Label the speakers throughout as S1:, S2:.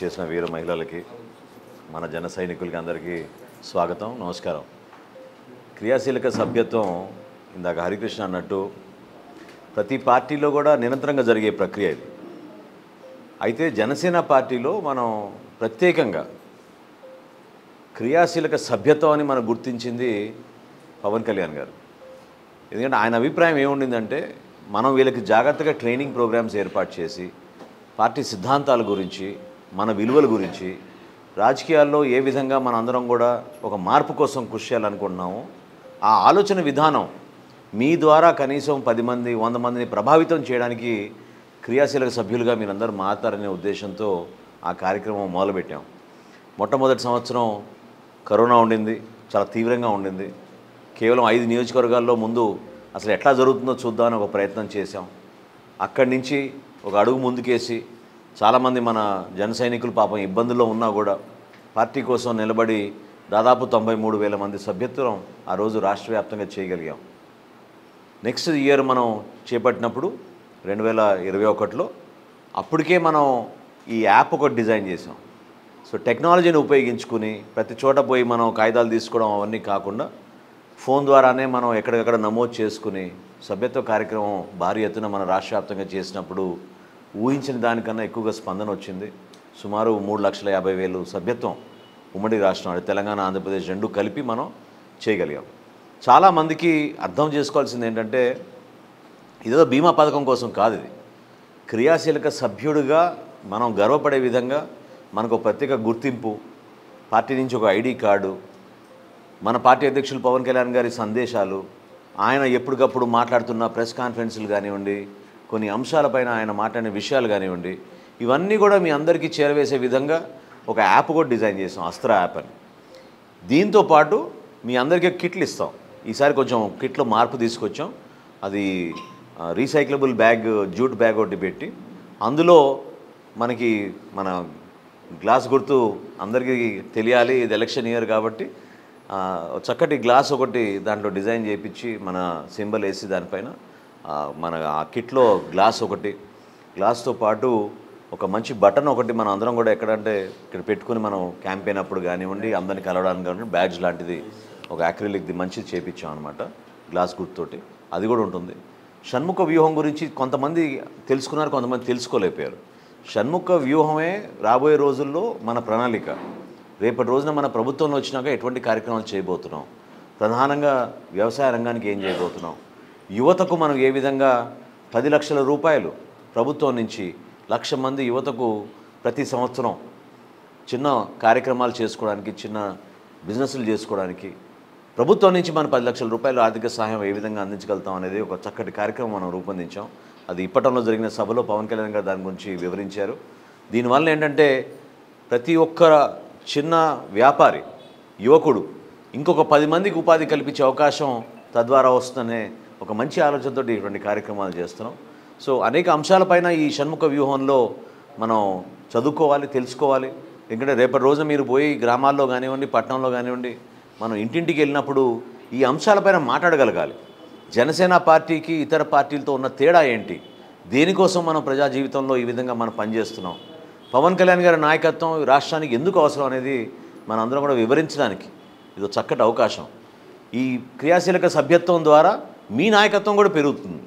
S1: విచ్చేసిన వీర మహిళలకి మన జన సైనికులకి అందరికీ స్వాగతం, నమస్కారం. క్రియాశీలక సభ్యత్వం ఇందాక హరికృష్ణ అన్నట్టు ప్రతి పార్టీలో కూడా నిరంతరంగా జరిగే ప్రక్రియ ఇది. అయితే జనసేన పార్టీలో మనం ప్రత్యేకంగా క్రియాశీలక సభ్యత్వం అని మనం గుర్తించింది పవన్ కళ్యాణ్ గారు. ఎందుకంటే ఆయన అభిప్రాయం ఏముండిందంటే మనం వీళ్ళకి జాగ్రత్తగా ట్రైనింగ్ ప్రోగ్రామ్స్ ఏర్పాటు చేసి పార్టీ సిద్ధాంతాల గురించి, మన విలువల గురించి, రాజకీయాల్లో ఏ విధంగా మన అందరం కూడా ఒక మార్పు కోసం కృషి చేయాలనుకుంటున్నామో ఆ ఆలోచన విధానం మీ ద్వారా కనీసం 10 మంది 100 మందిని ప్రభావితం చేయడానికి క్రియాశీలక సభ్యులుగా మీరందరూ మారతారనే ఉద్దేశంతో ఆ కార్యక్రమం మొదలుపెట్టాం. మొట్టమొదటి సంవత్సరం కరోనా ఉండింది, చాలా తీవ్రంగా ఉండింది. కేవలం 5 నియోజకవర్గాల్లో ముందు అసలు ఎట్లా జరుగుతుందో చూద్దామని ఒక ప్రయత్నం చేశాం. అక్కడి నుంచి ఒక అడుగు ముందుకేసి చాలామంది మన జన సైనికులు పాపం ఇబ్బందుల్లో ఉన్నా కూడా పార్టీ కోసం నిలబడి దాదాపు 93,000 మంది సభ్యత్వం ఆ రోజు రాష్ట్ర వ్యాప్తంగా చేయగలిగాం. నెక్స్ట్ ఇయర్ మనం చేపట్టినప్పుడు 2021లో అప్పటికే మనం ఈ యాప్ ఒకటి డిజైన్ చేసాం. సో టెక్నాలజీని ఉపయోగించుకుని ప్రతి చోట పోయి మనం కాగితాలు తీసుకోవడం అవన్నీ కాకుండా ఫోన్ ద్వారానే మనం ఎక్కడికక్కడ నమోదు చేసుకుని సభ్యత్వ కార్యక్రమం భారీ ఎత్తున మన రాష్ట్ర వ్యాప్తంగా చేసినప్పుడు ఊహించిన దానికన్నా ఎక్కువగా స్పందన వచ్చింది. సుమారు 3,50,000 సభ్యత్వం ఉమ్మడి రాష్ట్రం, అంటే తెలంగాణ, ఆంధ్రప్రదేశ్ రెండు కలిపి మనం చేయగలిగాం. చాలామందికి అర్థం చేసుకోవాల్సింది ఏంటంటే ఇదేదో బీమా పథకం కోసం కాదు, ఇది క్రియాశీలక సభ్యుడిగా మనం గర్వపడే విధంగా మనకు ప్రత్యేక గుర్తింపు, పార్టీ నుంచి ఒక ఐడి కార్డు, మన పార్టీ అధ్యక్షులు పవన్ కళ్యాణ్ గారి సందేశాలు, ఆయన ఎప్పటికప్పుడు మాట్లాడుతున్న ప్రెస్ కాన్ఫరెన్సులు కానివ్వండి, కొన్ని అంశాలపైన ఆయన మాట్లాడిన విషయాలు కానివ్వండి, ఇవన్నీ కూడా మీ అందరికీ చేరవేసే విధంగా ఒక యాప్ కూడా డిజైన్ చేసాం, అస్త్ర యాప్ అని. దీంతోపాటు మీ అందరికీ కిట్లు ఇస్తాం. ఈసారి కొంచెం కిట్లో మార్పు తీసుకొచ్చాం. అది రీసైక్లబుల్ బ్యాగ్, జూట్ బ్యాగ్ ఒకటి పెట్టి అందులో మనకి మన గ్లాస్ గుర్తు అందరికీ తెలియాలి, ఇది ఎలక్షన్ ఇయర్ కాబట్టి చక్కటి గ్లాస్ ఒకటి దాంట్లో డిజైన్ చేయించి మన సింబల్ వేసి దానిపైన మన ఆ కిట్లో గ్లాస్ ఒకటి, గ్లాస్తో పాటు ఒక మంచి బటన్ ఒకటి మనం అందరం కూడా ఎక్కడంటే ఇక్కడ పెట్టుకుని మనం క్యాంపెయిన్ అప్పుడు కానివ్వండి, అందరిని కలవడానికి కానివ్వండి, బ్యాడ్జ్ లాంటిది ఒక యాక్రిలిక్ది మంచిది చేయించాం అనమాట గ్లాస్ గుర్తుతోటి. అది కూడా ఉంటుంది. షణ్ముఖ వ్యూహం గురించి కొంతమంది తెలుసుకున్నారు, కొంతమంది తెలుసుకోలేకపోయారు. షణ్ముఖ వ్యూహమే రాబోయే రోజుల్లో మన ప్రణాళిక. రేపటి రోజున మన ప్రభుత్వంలో వచ్చినాక ఎటువంటి కార్యక్రమాలు చేయబోతున్నాం, ప్రధానంగా వ్యవసాయ రంగానికి ఏం చేయబోతున్నాం, యువతకు మనం ఏ విధంగా 10 లక్షల రూపాయలు ప్రభుత్వం నుంచి 1,00,000 మంది యువతకు ప్రతి సంవత్సరం చిన్న కార్యక్రమాలు చేసుకోవడానికి, చిన్న బిజినెస్లు చేసుకోవడానికి ప్రభుత్వం నుంచి మనం 10 లక్షల రూపాయలు ఆర్థిక సహాయం ఏ విధంగా అందించగలుగుతాం అనేది ఒక చక్కటి కార్యక్రమం మనం రూపొందించాం. అది ఇప్పటంలో జరిగిన సభలో పవన్ కళ్యాణ్ గారు దాని గురించి వివరించారు. దీనివల్ల ఏంటంటే ప్రతి ఒక్క చిన్న వ్యాపారి, యువకుడు ఇంకొక 10 మందికి ఉపాధి కల్పించే అవకాశం తద్వారా వస్తుందనే ఒక మంచి ఆలోచనతో ఇటువంటి కార్యక్రమాలు చేస్తున్నాం. సో అనేక అంశాలపైన ఈ షణ్ముఖ వ్యూహంలో మనం చదువుకోవాలి, తెలుసుకోవాలి. ఎందుకంటే రేపటి రోజున మీరు పోయి గ్రామాల్లో కానివ్వండి, పట్టణంలో కానివ్వండి, మనం ఇంటింటికి వెళ్ళినప్పుడు ఈ అంశాలపైన మాట్లాడగలగాలి. జనసేన పార్టీకి ఇతర పార్టీలతో ఉన్న తేడా ఏంటి, దేనికోసం మనం ప్రజా జీవితంలో ఈ విధంగా మనం పనిచేస్తున్నాం, పవన్ కళ్యాణ్ గారి నాయకత్వం రాష్ట్రానికి ఎందుకు అవసరం అనేది మనందరం కూడా వివరించడానికి ఇది చక్కటి అవకాశం. ఈ క్రియాశీలక సభ్యత్వం ద్వారా మీ నాయకత్వం కూడా పెరుగుతుంది.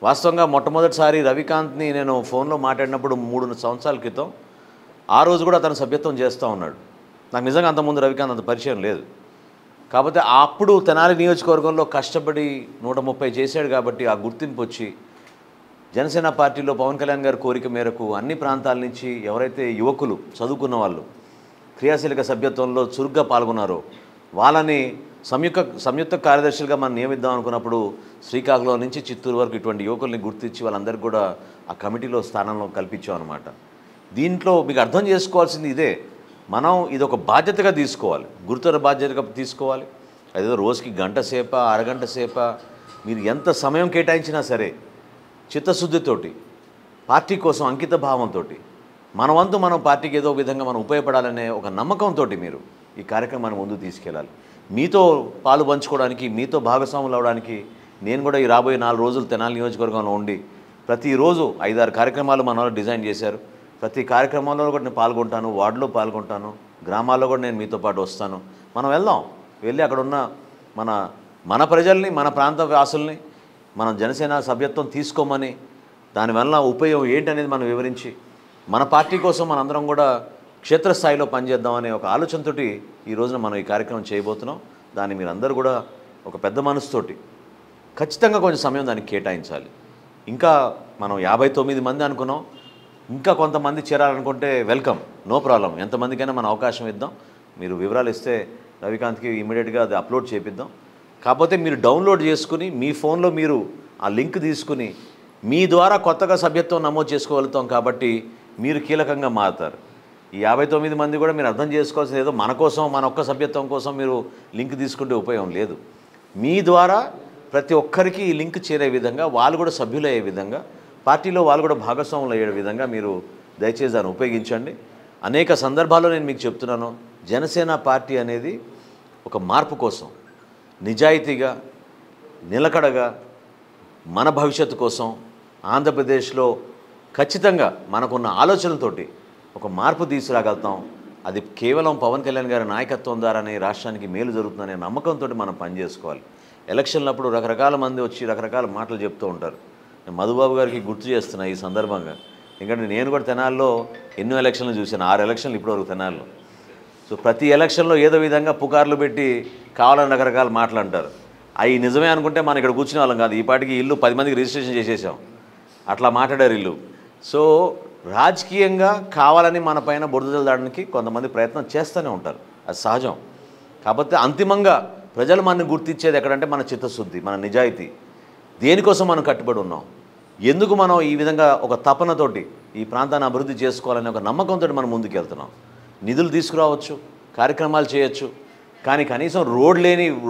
S1: వాస్తవంగా మొట్టమొదటిసారి రవికాంత్ని నేను ఫోన్లో మాట్లాడినప్పుడు 3 సంవత్సరాల క్రితం, ఆ రోజు కూడా తన సభ్యత్వం చేస్తూ ఉన్నాడు. నాకు నిజంగా అంతకుముందు రవికాంత్ అంత పరిచయం లేదు. కాకపోతే అప్పుడు తెనాలి నియోజకవర్గంలో కష్టపడి 130 చేశాడు కాబట్టి ఆ గుర్తింపు వచ్చి జనసేన పార్టీలో పవన్ కళ్యాణ్ గారి కోరిక మేరకు అన్ని ప్రాంతాల నుంచి ఎవరైతే యువకులు, చదువుకున్న వాళ్ళు క్రియాశీలక సభ్యత్వంలో చురుగ్గా పాల్గొన్నారో వాళ్ళని సంయుక్త కార్యదర్శులుగా మనం నియమిద్దాం అనుకున్నప్పుడు శ్రీకాకుళం నుంచి చిత్తూరు వరకు ఇటువంటి యువకుల్ని గుర్తించి వాళ్ళందరికీ కూడా ఆ కమిటీలో స్థానంలో కల్పించాం అనమాట. దీంట్లో మీకు అర్థం చేసుకోవాల్సింది ఇదే, మనం ఇది ఒక బాధ్యతగా తీసుకోవాలి, గురుతర బాధ్యతగా తీసుకోవాలి. అదేదో రోజుకి గంట సేప, అరగంట సేప మీరు ఎంత సమయం కేటాయించినా సరే చిత్తశుద్ధితోటి, పార్టీ కోసం అంకిత భావంతో, మన వంతు మనం పార్టీకి ఏదో విధంగా మనం ఉపయోగపడాలనే ఒక నమ్మకంతో మీరు ఈ కార్యక్రమాన్ని ముందుకు తీసుకెళ్ళాలి. మీతో పాలు పంచుకోవడానికి, మీతో భాగస్వాములు అవడానికి నేను కూడా ఈ రాబోయే 4 రోజులు తెనాలి నియోజకవర్గంలో ఉండి ప్రతిరోజు 5-6 కార్యక్రమాలు మన వాళ్ళు డిజైన్ చేశారు. ప్రతి కార్యక్రమంలో కూడా నేను పాల్గొంటాను, వార్డులో పాల్గొంటాను, గ్రామాల్లో కూడా నేను మీతో పాటు వస్తాను. మనం వెళ్దాం, వెళ్ళి అక్కడ ఉన్న మన మన ప్రజల్ని, మన ప్రాంత వాసుల్ని మనం జనసేన సభ్యత్వం తీసుకోమని, దానివల్ల ఉపయోగం ఏంటనేది మనం వివరించి మన పార్టీ కోసం మనందరం కూడా క్షేత్రస్థాయిలో పనిచేద్దామనే ఒక ఆలోచనతోటి ఈ రోజున మనం ఈ కార్యక్రమం చేయబోతున్నాం. దాన్ని మీరందరూ కూడా ఒక పెద్ద మనసుతోటి ఖచ్చితంగా కొంచెం సమయం దానికి కేటాయించాలి. ఇంకా మనం 59 మంది అనుకున్నాం, ఇంకా కొంతమంది చేరాలనుకుంటే వెల్కమ్, నో ప్రాబ్లం. ఎంతమందికైనా మనం అవకాశం ఇద్దాం. మీరు వివరాలు ఇస్తే రవికాంత్కి ఇమీడియట్గా అది అప్లోడ్ చేపిద్దాం. కాకపోతే మీరు డౌన్లోడ్ చేసుకుని మీ ఫోన్లో మీరు ఆ లింక్ తీసుకుని మీ ద్వారా కొత్తగా సభ్యత్వం నమోదు చేసుకోగలుగుతాం. కాబట్టి మీరు కీలకంగా మారుతారు. ఈ 59 మంది కూడా మీరు అర్థం చేసుకోవాల్సింది ఏదో మన కోసం, మన ఒక్క సభ్యత్వం కోసం మీరు లింక్ తీసుకుంటే ఉపయోగం లేదు. మీ ద్వారా ప్రతి ఒక్కరికి ఈ లింక్ చేరే విధంగా, వాళ్ళు కూడా సభ్యులయ్యే విధంగా, పార్టీలో వాళ్ళు కూడా భాగస్వాములు అయ్యే విధంగా మీరు దయచేసి దాన్ని ఉపయోగించండి. అనేక సందర్భాల్లో నేను మీకు చెప్తున్నాను, జనసేన పార్టీ అనేది ఒక మార్పు కోసం, నిజాయితీగా, నిలకడగా, మన భవిష్యత్తు కోసం ఆంధ్రప్రదేశ్లో ఖచ్చితంగా మనకున్న ఆలోచనలతోటి ఒక మార్పు తీసుకురాగలుగుతాం. అది కేవలం పవన్ కళ్యాణ్ గారి నాయకత్వం ద్వారానే రాష్ట్రానికి మేలు జరుగుతుందనే నమ్మకంతో మనం పనిచేసుకోవాలి. ఎలక్షన్లప్పుడు రకరకాల మంది వచ్చి రకరకాల మాటలు చెప్తూ ఉంటారు. నేను మధుబాబు గారికి గుర్తు చేస్తున్నా ఈ సందర్భంగా. ఎందుకంటే నేను కూడా తెనాల్లో ఎన్నో ఎలక్షన్లు చూశాను, 6 ఎలక్షన్లు ఇప్పటివరకు తెనాల్లో. సో ప్రతి ఎలక్షన్లో ఏదో విధంగా పుకార్లు పెట్టి కావాలని రకరకాల మాటలు అంటారు. అవి నిజమే అనుకుంటే మనం ఇక్కడ కూర్చునే వాళ్ళం కాదు. ఈ పాటికి ఇల్లు 10 మందికి రిజిస్ట్రేషన్ చేసేసాం, అట్లా మాట్లాడారు ఇల్లు. సో రాజకీయంగా కావాలని మన పైన బురద జల్లడానికి కొంతమంది ప్రయత్నం చేస్తూనే ఉంటారు, అది సహజం. కాకపోతే అంతిమంగా ప్రజలు మనని గుర్తించేది ఎక్కడంటే మన చిత్తశుద్ధి, మన నిజాయితీ. దేనికోసం మనం కట్టుబడి ఉన్నాం, ఎందుకు మనం ఈ విధంగా ఒక తపనతోటి ఈ ప్రాంతాన్ని అభివృద్ధి చేసుకోవాలనే ఒక నమ్మకంతో మనం ముందుకు వెళ్తున్నాం. నిధులు తీసుకురావచ్చు, కార్యక్రమాలు చేయొచ్చు, కానీ కనీసం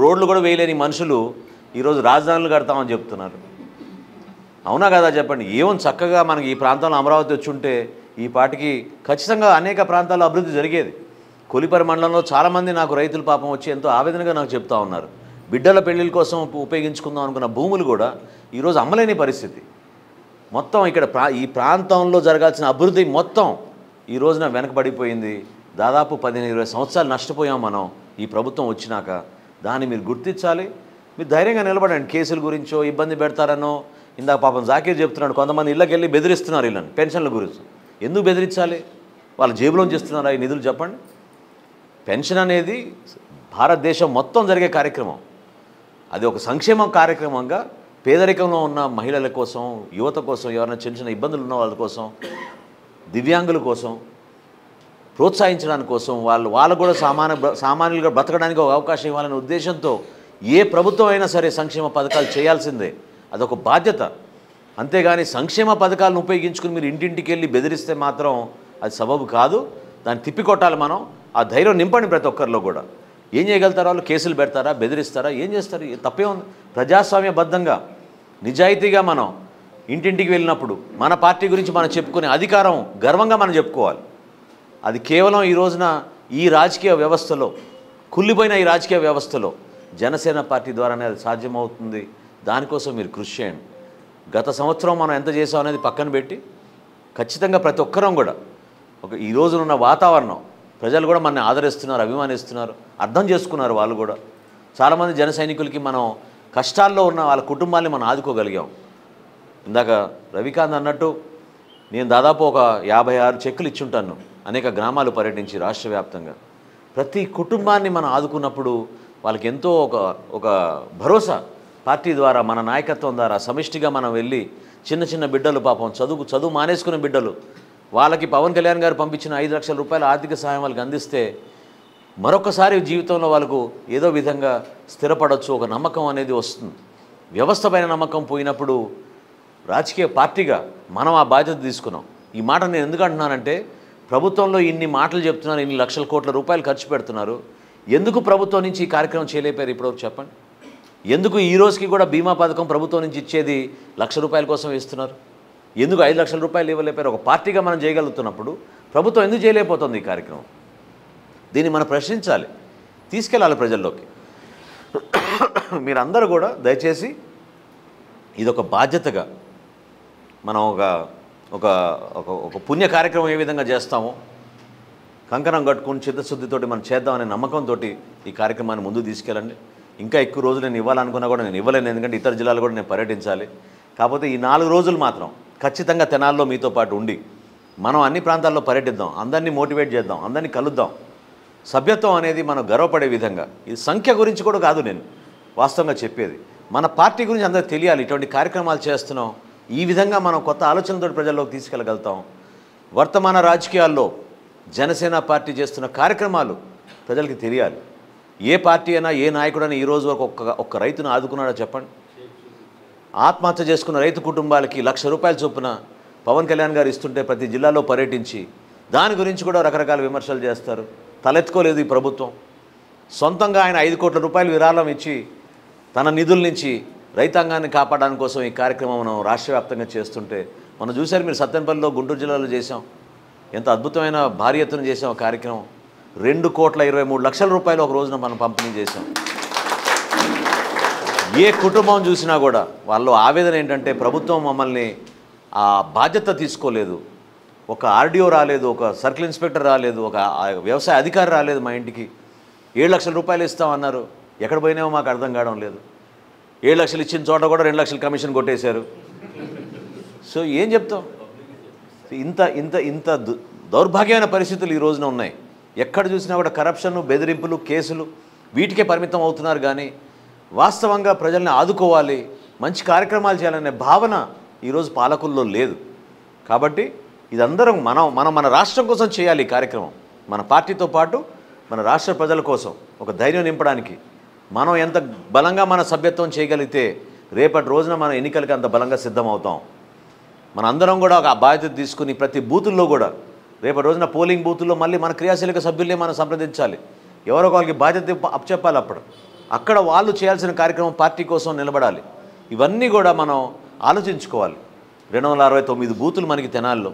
S1: రోడ్లు కూడా వేయలేని మనుషులు ఈరోజు రాజధానులు కడతామని చెప్తున్నారు. అవునా కదా చెప్పండి? ఏమని చక్కగా మనకి ఈ ప్రాంతంలో అమరావతి వచ్చి ఉంటే ఈ పాటికి ఖచ్చితంగా అనేక ప్రాంతాల్లో అభివృద్ధి జరిగేది. కొలిపరి మండలంలో చాలామంది నాకు రైతులు పాపం వచ్చి ఎంతో ఆవేదనగా నాకు చెప్తా ఉన్నారు. బిడ్డల పెళ్లిళ్ళ కోసం ఉపయోగించుకుందాం అనుకున్న భూములు కూడా ఈరోజు అమ్మలేని పరిస్థితి. మొత్తం ఇక్కడ ఈ ప్రాంతంలో జరగాల్సిన అభివృద్ధి మొత్తం ఈ రోజున వెనకబడిపోయింది. దాదాపు 15-20 సంవత్సరాలు నష్టపోయాం మనం ఈ ప్రభుత్వం వచ్చినాక. దాన్ని మీరు గుర్తించాలి. మీరు ధైర్యంగా నిలబడండి. కేసుల గురించో ఇబ్బంది పెడతారనో, ఇందాక పాపం జాకీర్ చెప్తున్నాడు, కొంతమంది ఇళ్ళకి వెళ్ళి బెదిరిస్తున్నారు వీళ్ళని పెన్షన్ల గురించి. ఎందుకు బెదిరించాలి? వాళ్ళ జేబులోంచి ఇస్తున్నారా ఈ నిధులు? చెప్పండి. పెన్షన్ అనేది భారతదేశం మొత్తం జరిగే కార్యక్రమం. అది ఒక సంక్షేమ కార్యక్రమంగా పేదరికంలో ఉన్న మహిళల కోసం, యువత కోసం, ఎవరైనా చిన్న చిన్న ఇబ్బందులు ఉన్న వాళ్ళ కోసం, దివ్యాంగుల కోసం ప్రోత్సహించడానికి కోసం, వాళ్ళు కూడా సామాన్యులుగా బ్రతకడానికి ఒక అవకాశం ఇవ్వాలనే ఉద్దేశంతో ఏ ప్రభుత్వం అయినా సరే సంక్షేమ పథకాలు చేయాల్సిందే. అదొక బాధ్యత. అంతేగాని సంక్షేమ పథకాలను ఉపయోగించుకుని మీరు ఇంటింటికి వెళ్ళి బెదిరిస్తే మాత్రం అది సబబు కాదు. దాన్ని తిప్పికొట్టాలి మనం. ఆ ధైర్యం నింపండి ప్రతి ఒక్కరిలో కూడా. ఏం చేయగలుగుతారు వాళ్ళు? కేసులు పెడతారా? బెదిరిస్తారా? ఏం చేస్తారు? తప్పే ఉంది. ప్రజాస్వామ్యబద్ధంగా నిజాయితీగా మనం ఇంటింటికి వెళ్ళినప్పుడు మన పార్టీ గురించి మనం చెప్పుకునే అధికారం గర్వంగా మనం చెప్పుకోవాలి. అది కేవలం ఈ రోజున ఈ రాజకీయ వ్యవస్థలో, కుళ్ళిపోయిన ఈ రాజకీయ వ్యవస్థలో జనసేన పార్టీ ద్వారానే అది సాధ్యమవుతుంది. దానికోసం మీరు కృషి చేయండి. గత సంవత్సరం మనం ఎంత చేసాం అనేది పక్కన పెట్టి ఖచ్చితంగా ప్రతి ఒక్కరం కూడా ఈ రోజునున్న వాతావరణం, ప్రజలు కూడా మనల్ని ఆదరిస్తున్నారు, అభిమానిస్తున్నారు, అర్థం చేసుకున్నారు. వాళ్ళు కూడా చాలామంది జన సైనికులకి మనం కష్టాల్లో ఉన్న వాళ్ళ కుటుంబాన్ని మనం ఆదుకోగలిగాం. ఇందాక రవికాంత్ అన్నట్టు నేను దాదాపు ఒక 56 చెక్కులు ఇచ్చుంటాను అనేక గ్రామాలు పర్యటించి రాష్ట్ర వ్యాప్తంగా. ప్రతి కుటుంబాన్ని మనం ఆదుకున్నప్పుడు వాళ్ళకి ఎంతో ఒక భరోసా పార్టీ ద్వారా, మన నాయకత్వం ద్వారా సమిష్టిగా మనం వెళ్ళి చిన్న చిన్న బిడ్డలు పాపం చదువు మానేసుకున్న బిడ్డలు, వాళ్ళకి పవన్ కళ్యాణ్ గారు పంపించిన 5 లక్షల రూపాయల ఆర్థిక సహాయం వాళ్ళకి అందిస్తే మరొకసారి జీవితంలో వాళ్ళకు ఏదో విధంగా స్థిరపడవచ్చు, ఒక నమ్మకం అనేది వస్తుంది. వ్యవస్థ పైన నమ్మకం పోయినప్పుడు రాజకీయ పార్టీగా మనం ఆ బాధ్యత తీసుకున్నాం. ఈ మాట నేను ఎందుకు అంటున్నానంటే, ప్రభుత్వంలో ఇన్ని మాటలు చెప్తున్నారు, ఇన్ని లక్షల కోట్ల రూపాయలు ఖర్చు పెడుతున్నారు, ఎందుకు ప్రభుత్వం నుంచి ఈ కార్యక్రమం చేయలేపారు ఇప్పటివరకు చెప్పండి? ఎందుకు ఈ రోజుకి కూడా బీమా పథకం ప్రభుత్వం నుంచి ఇచ్చేది ₹1,00,000 కోసం ఇస్తున్నారు? ఎందుకు 5 లక్షల రూపాయలు ఇవ్వలేపారు? ఒక పార్టీగా మనం చేయగలుగుతున్నప్పుడు ప్రభుత్వం ఎందుకు చేయలేకపోతుంది ఈ కార్యక్రమం? దీన్ని మనం ప్రశ్నించాలి, తీసుకెళ్ళాలి ప్రజల్లోకి. మీరందరూ కూడా దయచేసి ఇదొక బాధ్యతగా మనం ఒక ఒక ఒక ఒక పుణ్య కార్యక్రమం ఏ విధంగా చేస్తామో కంకణం కట్టుకుని చిత్తశుద్ధితోటి మనం చేద్దామనే నమ్మకంతో ఈ కార్యక్రమాన్ని ముందుకు తీసుకెళ్ళండి. ఇంకా ఎక్కువ రోజులు నేను ఇవ్వాలనుకున్నా కూడా నేను ఇవ్వలేను, ఎందుకంటే ఇతర జిల్లాలు కూడా నేను పర్యటించాలి. కాకపోతే ఈ 4 రోజులు మాత్రం ఖచ్చితంగా తెనాల్లో మీతో పాటు ఉండి మనం అన్ని ప్రాంతాల్లో పర్యటిద్దాం, అందరినీ మోటివేట్ చేద్దాం, అందరినీ కలుద్దాం. సభ్యత్వం అనేది మనం గర్వపడే విధంగా, ఇది సంఖ్య గురించి కూడా కాదు నేను వాస్తవంగా చెప్పేది, మన పార్టీ గురించి అందరికీ తెలియాలి. ఇటువంటి కార్యక్రమాలు చేస్తున్నాం, ఈ విధంగా మనం కొత్త ఆలోచనలతో ప్రజల్లోకి తీసుకెళ్ళగలుగుతాం. వర్తమాన రాజకీయాల్లో జనసేన పార్టీ చేస్తున్న కార్యక్రమాలు ప్రజలకి తెలియాలి. ఏ పార్టీ అయినా ఏ నాయకుడైనా ఈరోజు వరకు ఒక్క రైతును ఆదుకున్నాడో చెప్పండి. ఆత్మహత్య చేసుకున్న రైతు కుటుంబాలకి ₹1,00,000 చొప్పున పవన్ కళ్యాణ్ గారు ఇస్తుంటే ప్రతి జిల్లాలో పర్యటించి దాని గురించి కూడా రకరకాల విమర్శలు చేస్తారు. తలెత్తుకోలేదు ఈ ప్రభుత్వం. సొంతంగా ఆయన ₹5 కోట్ల విరాళం ఇచ్చి తన నిధుల నుంచి రైతాంగాన్ని కాపాడడానికి కోసం ఈ కార్యక్రమం మనం రాష్ట్ర వ్యాప్తంగా చేస్తుంటే మనం చూశారు. మీరు సత్తెనపల్లిలో గుంటూరు జిల్లాలో చేసాం, ఎంత అద్భుతమైన భారీ ఎత్తున చేసాం ఆ కార్యక్రమం. ₹2,23,00,000 ఒక రోజున మనం పంపిణీ చేసాం. ఏ కుటుంబం చూసినా కూడా వాళ్ళు ఆవేదన ఏంటంటే ప్రభుత్వం మమ్మల్ని ఆ బాధ్యత తీసుకోలేదు, ఒక ఆర్డీఓ రాలేదు, ఒక సర్కిల్ ఇన్స్పెక్టర్ రాలేదు, ఒక వ్యవసాయ అధికారి రాలేదు, మా ఇంటికి ₹7,00,000 ఇస్తామన్నారు, ఎక్కడ పోయినామో మాకు అర్థం కావడం లేదు. 7 లక్షలు ఇచ్చిన చోట కూడా 2 లక్షలు కమిషన్ కొట్టేశారు. సో ఏం చెప్తాం? ఇంత ఇంత ఇంత దౌర్భాగ్యమైన పరిస్థితులు ఈ రోజున ఉన్నాయి. ఎక్కడ చూసినా కూడా కరప్షన్, బెదిరింపులు, కేసులు వీటికే పరిమితం అవుతున్నారు. కానీ వాస్తవంగా ప్రజల్ని ఆదుకోవాలి, మంచి కార్యక్రమాలు చేయాలనే భావన ఈరోజు పాలకుల్లో లేదు. కాబట్టి ఇదందరం మన రాష్ట్రం కోసం చేయాలి ఈ కార్యక్రమం. మన పార్టీతో పాటు మన రాష్ట్ర ప్రజల కోసం ఒక ధైర్యం నింపడానికి మనం ఎంత బలంగా మన సభ్యత్వం చేయగలిగితే రేపటి రోజున మన ఎన్నికలకి అంత బలంగా సిద్ధమవుతాం. మనందరం కూడా ఒక బాధ్యత తీసుకుని ప్రతి బూతుల్లో కూడా రేపటి రోజున పోలింగ్ బూతుల్లో మళ్ళీ మన క్రియాశీలక సభ్యుల్ని మనం సంప్రదించాలి. ఎవరో వాళ్ళకి బాధ్యత అప్పచెప్పాలి. అక్కడ వాళ్ళు చేయాల్సిన కార్యక్రమం పార్టీ కోసం నిలబడాలి. ఇవన్నీ కూడా మనం ఆలోచించుకోవాలి. 269 బూతులు మనకి తెనాల్లో,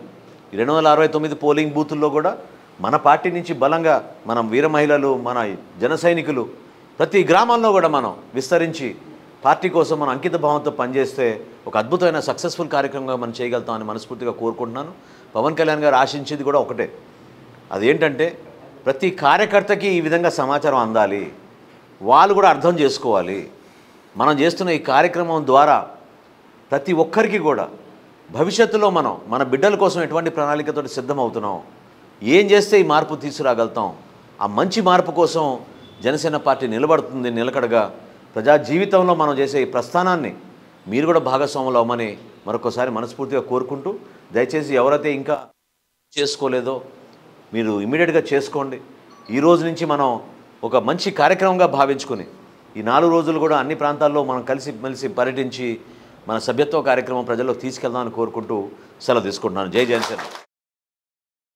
S1: ఈ 269 పోలింగ్ బూతుల్లో కూడా మన పార్టీ నుంచి బలంగా మనం వీర మహిళలు, మన జన సైనికులు ప్రతి గ్రామాల్లో కూడా మనం విస్తరించి పార్టీ కోసం మనం అంకిత భావంతో పనిచేస్తే ఒక అద్భుతమైన సక్సెస్ఫుల్ కార్యక్రమంగా మనం చేయగలుగుతామని మనస్ఫూర్తిగా కోరుకుంటున్నాను. పవన్ కళ్యాణ్ గారు ఆశించేది కూడా ఒకటే, అదేంటంటే ప్రతి కార్యకర్తకి ఈ విధంగా సమాచారం అందాలి, వాళ్ళు కూడా అర్థం చేసుకోవాలి. మనం చేస్తున్న ఈ కార్యక్రమం ద్వారా ప్రతి ఒక్కరికి కూడా భవిష్యత్తులో మనం మన బిడ్డల కోసం ఎటువంటి ప్రణాళికతో సిద్ధమవుతున్నాం, ఏం చేస్తే ఈ మార్పు తీసుకురాగలుగుతాం, ఆ మంచి మార్పు కోసం జనసేన పార్టీ నిలబడుతుంది నిలకడగా. ప్రజా జీవితంలో మనం చేసే ఈ ప్రస్థానాన్ని మీరు కూడా భాగస్వాములు అవ్వమని మరొకసారి మనస్ఫూర్తిగా కోరుకుంటూ, దయచేసి ఎవరైతే ఇంకా చేసుకోలేదో మీరు ఇమీడియట్గా చేసుకోండి. ఈ రోజు నుంచి మనం ఒక మంచి కార్యక్రమంగా భావించుకుని ఈ 4 రోజులు కూడా అన్ని ప్రాంతాల్లో మనం కలిసి పర్యటించి మన సభ్యత్వ కార్యక్రమం ప్రజల్లోకి తీసుకెళ్దామని కోరుకుంటూ సెలవు తీసుకుంటున్నాను. జై జనసేన.